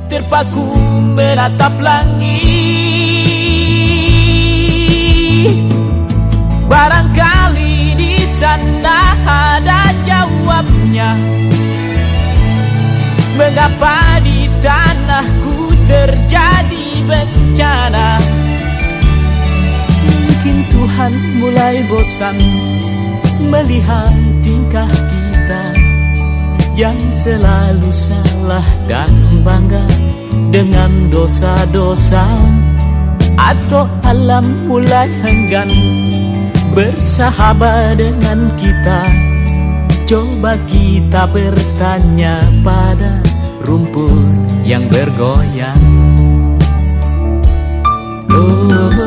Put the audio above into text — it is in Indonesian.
terpaku menatap langit. Barangkali di sana ada jawabnya. Mengapa di tanahku terjadi bencana? Mungkin Tuhan mulai bosan melihat tingkah kita yang selalu salah dan bangga dengan dosa-dosa. Atau alam mulai enggan bersahabat dengan kita. Coba kita bertanya pada rumput yang bergoyang. Oh